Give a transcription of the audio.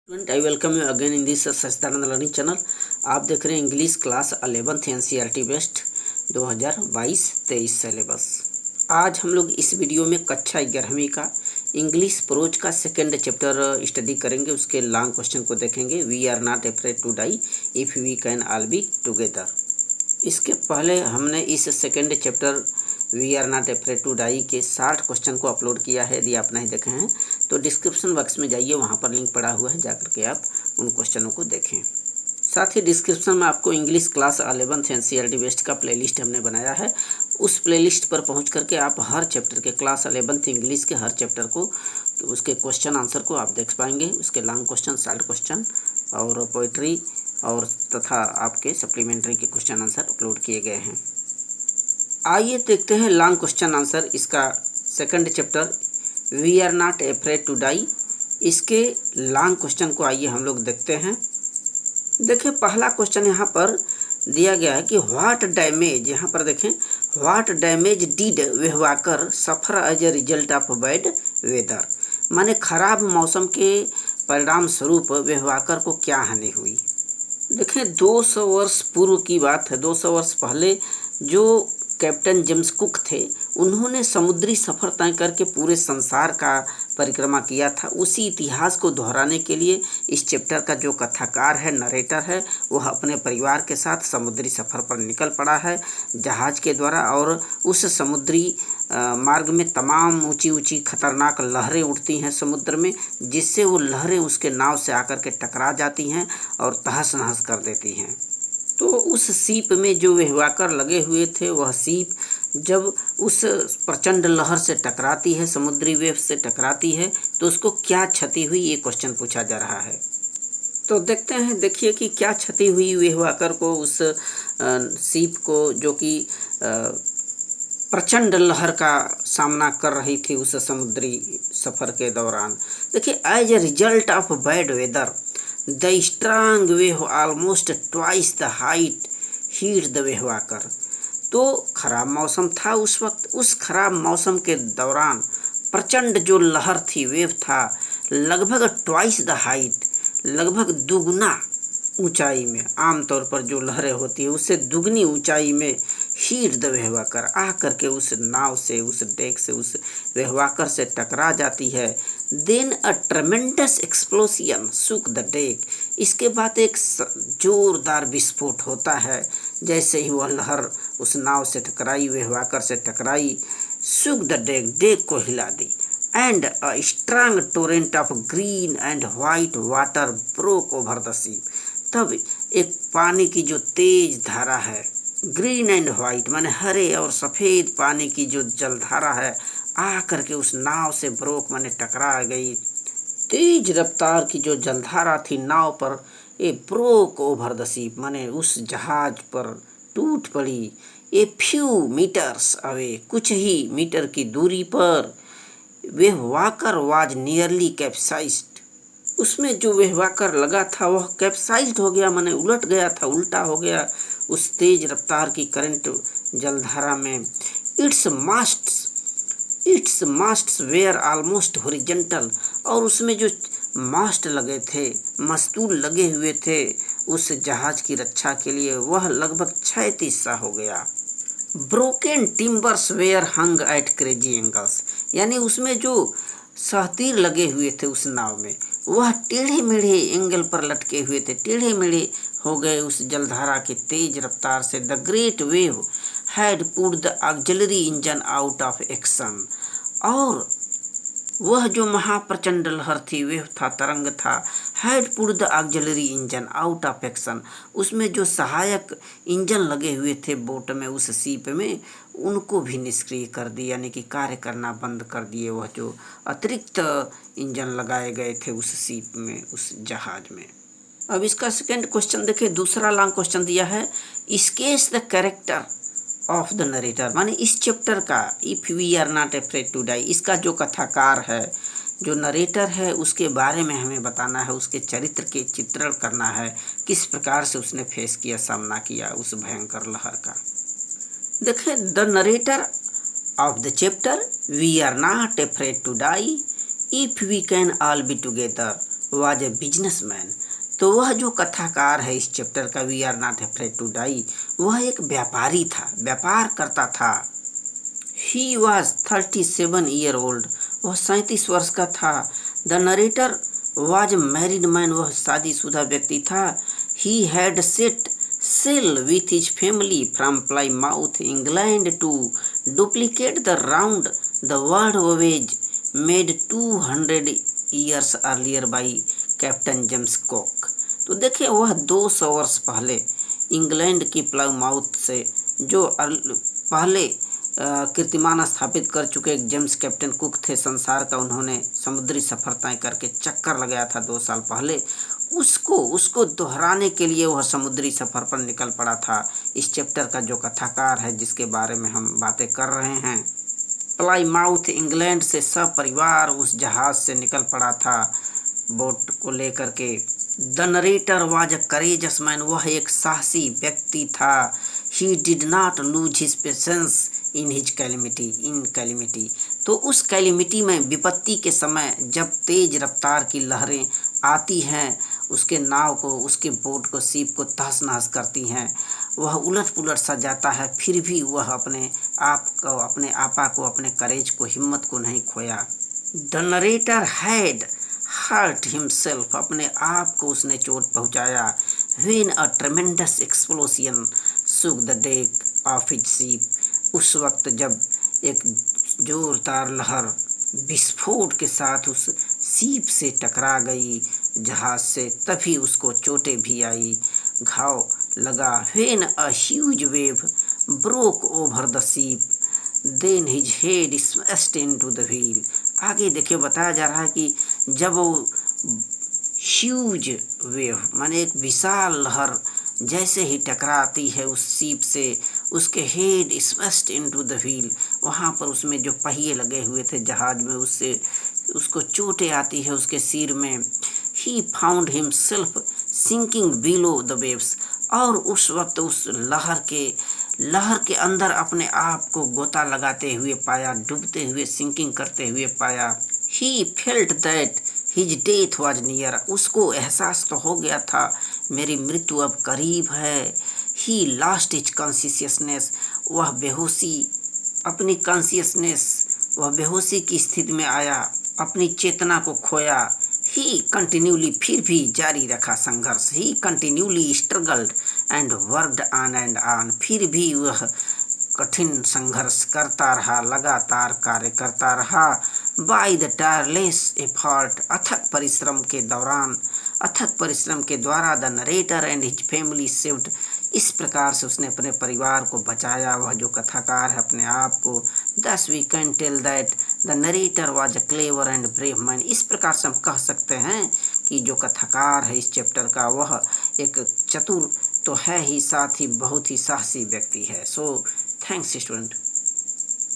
Student I welcome you again in this Sachidanand learning channel. आप देख रहे हैं English class 11th NCERT based 2022-23 syllabus. आज हम लोग इस वीडियो में कक्षा 11वीं का इंग्लिश प्रोज का सेकेंड चैप्टर स्टडी करेंगे। उसके लॉन्ग क्वेश्चन को देखेंगे। We are not afraid to die if we can all be together. इसके पहले हमने इस second chapter we are not afraid to die के 60 क्वेश्चन को अपलोड किया है। यदि आप नहीं देखे हैं तो डिस्क्रिप्शन बॉक्स में जाइए, वहाँ पर लिंक पड़ा हुआ है, जाकर के आप उन क्वेश्चनों को देखें। साथ ही डिस्क्रिप्शन में आपको English class 11th NCERT best का प्लेलिस्ट हमने बनाया है। उस प्लेलिस्ट पर पहुंच करके आप हर चैप्टर के क्लास 11th इंग्लिश के हर चैप्टर को, उसके क्वेश्चन आंसर को आप देख पाएंगे। उसके लॉन्ग क्वेश्चन, शॉर्ट क्वेश्चन और पोइट्री और तथा आपके सप्लीमेंट्री के क्वेश्चन आंसर अपलोड किए गए हैं। आइए देखते हैं लॉन्ग क्वेश्चन आंसर इसका second chapter we are not afraid to die. इसके लॉन्ग क्वेश्चन को आइए हम लोग देखते हैं। देखिए, पहला क्वेश्चन यहाँ पर दिया गया है कि व्हाट डैमेज, यहाँ पर देखें, what damage did Wavewalker suffer as a result of bad weather. माने खराब मौसम के परिणाम स्वरूप वेहवाकर को क्या हानि हुई। देखें, 200 वर्ष पूर्व की बात है। 200 वर्ष पहले जो कैप्टन जेम्स कुक थे, उन्होंने समुद्री सफ़र तय करके पूरे संसार का परिक्रमा किया था। उसी इतिहास को दोहराने के लिए इस चैप्टर का जो कथाकार है, नरेटर है, वह अपने परिवार के साथ समुद्री सफ़र पर निकल पड़ा है जहाज़ के द्वारा। और उस समुद्री मार्ग में तमाम ऊंची ऊंची खतरनाक लहरें उठती हैं समुद्र में, जिससे वो लहरें उसके नाव से आकर के टकरा जाती हैं और तहस नहस कर देती हैं। तो उस सीप में जो वेहवाकर लगे हुए थे, वह सीप जब उस प्रचंड लहर से टकराती है, समुद्री वेव से टकराती है, तो उसको क्या क्षति हुई, ये क्वेश्चन पूछा जा रहा है। तो देखते हैं, देखिए कि क्या क्षति हुई वेहवाकर को, उस सीप को, जो कि प्रचंड लहर का सामना कर रही थी उस समुद्री सफ़र के दौरान। देखिए, as a result of bad weather the strong wave almost twice the height hit the Wavewalker. तो खराब मौसम था उस वक्त। उस खराब मौसम के दौरान प्रचंड जो लहर थी, वेव था, लगभग ट्वाइस द हाइट, लगभग दुगुना ऊंचाई में, आमतौर पर जो लहरें होती है उससे दुगनी ऊंचाई में हीट द वेहवाकर आ करके उस नाव से, उस डेक से, उस वेहवाकर से टकरा जाती है। Then a tremendous explosion shook the deck. इसके बाद एक जोरदार विस्फोट होता है। जैसे ही वह लहर उस नाव से टकराई, वेहवाकर से टकराई, शुक द डेक, डेक को हिला दी। And a strong torrent of green and white water broke over the ship. तब एक पानी की जो तेज धारा है, ग्रीन एंड वाइट माने हरे और सफ़ेद पानी की जो जलधारा है, आ करके उस नाव से ब्रोक माने टकरा गई। तेज रफ्तार की जो जलधारा थी नाव पर, ये ब्रोक ओवर द सीप माने उस जहाज पर टूट पड़ी। ए फ्यू मीटर्स अवे, कुछ ही मीटर की दूरी पर वेहवाकर वाज नियरली कैप्साइज्ड। उसमें जो वेहवाकर लगा था वह कैप्साइज्ड हो गया, माने उलट गया था, उल्टा हो गया उस तेज रफ्तार की करंट जलधारा में। It's masts where almost horizontal, और उसमें जो मास्ट लगे थे, मस्तूल लगे हुए थे उस जहाज की रक्षा के लिए, वह लगभग क्षैतिज सा हो गया। Broken timbers were hung at crazy angles, यानी उसमें जो सहतीर लगे हुए थे उस नाव में, वह टेढ़े मेढ़े एंगल पर लटके हुए थे, टेढ़े मेढ़े हो गए उस जलधारा की तेज रफ्तार से। The great wave had put the auxiliary engine out of action, और वह जो महाप्रचंड लहर थी, वेव था, तरंग था, had put the auxiliary engine out of action, उसमें जो सहायक इंजन लगे हुए थे बोट में, उस सीप में, उनको भी निष्क्रिय कर दिया, यानी कि कार्य करना बंद कर दिए। वह जो अतिरिक्त इंजन लगाए गए थे उस सीप में, उस जहाज में। अब इसका सेकेंड क्वेश्चन देखिए, दूसरा लॉन्ग क्वेश्चन दिया है, sketch the character of the narrator, माने इस चैप्टर का if we are not afraid to die, इसका जो कथाकार है, जो नरेटर है, उसके बारे में हमें बताना है, उसके चरित्र के चित्रण करना है, किस प्रकार से उसने फेस किया, सामना किया उस भयंकर लहर का। देखिए, the narrator of the chapter we are not afraid to die if we can all be together was a businessman. तो वह जो कथाकार है इस चैप्टर का, we are not afraid to die, वह एक व्यापारी था, व्यापार करता था। ही वॉज 37 ईयर ओल्ड, वह 37 वर्ष का था। The narrator was married man, वह शादीशुदा व्यक्ति था। He had set sail with his family from Plymouth England to duplicate the round the world voyage made 200 years earlier by captain James Cook. तो देखिए वह 200 वर्ष पहले इंग्लैंड की प्लाईमाउथ से जो पहले कीर्तिमान स्थापित कर चुके एक जेम्स कैप्टन कुक थे संसार का, उन्होंने समुद्री सफ़र तय करके चक्कर लगाया था 2 साल पहले, उसको दोहराने के लिए वह समुद्री सफ़र पर निकल पड़ा था। इस चैप्टर का जो कथाकार है जिसके बारे में हम बातें कर रहे हैं, प्लाईमाउथ इंग्लैंड से सपरिवार उस जहाज़ से निकल पड़ा था बोट को लेकर के। The narrator was a courageous man, वह एक साहसी व्यक्ति था। He did not lose his patience in his calamity, तो उस कैलिमिटी में, विपत्ति के समय जब तेज रफ्तार की लहरें आती हैं, उसके नाव को, उसके बोट को, सीप को तहस नहस करती हैं, वह उलट पुलट सा जाता है, फिर भी वह अपने आप को, अपने आपा को, अपने करेज को, हिम्मत को नहीं खोया। The narrator had hurt himself, अपने आप को उसने चोट पहुंचाया। When a tremendous explosion shook the deck of his ship, उस वक्त जब एक जोरदार लहर विस्फोट के साथ उस सीप से टकरा गई, जहाज से, तभी उसको चोटें भी आई, घाव लगा। When a huge wave broke over the ship then his head smashed into the wheel. आगे देखिए बताया जा रहा है कि जब वो ह्यूज वेव माने एक विशाल लहर जैसे ही टकराती है उस सीप से, उसके head smashed into the wheel, वहाँ पर उसमें जो पहिए लगे हुए थे जहाज में, उससे उसको चोटें आती है उसके सिर में। He found himself sinking below the waves, और उस वक्त उस लहर के अंदर अपने आप को गोता लगाते हुए पाया, डूबते हुए, सिंकिंग करते हुए पाया। He felt that his death was near, उसको एहसास तो हो गया था मेरी मृत्यु अब करीब है। ही लॉस्ट हिज कॉन्शियसनेस, वह बेहोशी, अपनी कॉन्शियसनेस, वह बेहोशी की स्थिति में आया, अपनी चेतना को खोया। ही कंटिन्यूली, फिर भी जारी रखा संघर्ष। He continuously struggled and worked on and on, फिर भी वह कठिन संघर्ष करता रहा, लगातार कार्य करता रहा। बाय द टायरलेस एफर्ट, अथक परिश्रम के द्वारा the narrator and his family saved, इस प्रकार से उसने अपने परिवार को बचाया, वह जो कथाकार है अपने आप को। Thus we can tell that the narrator was a clever and brave man, इस प्रकार से हम कह सकते हैं कि जो कथाकार है इस चैप्टर का वह एक चतुर तो है ही, साथ ही बहुत ही साहसी व्यक्ति है। So thanks student.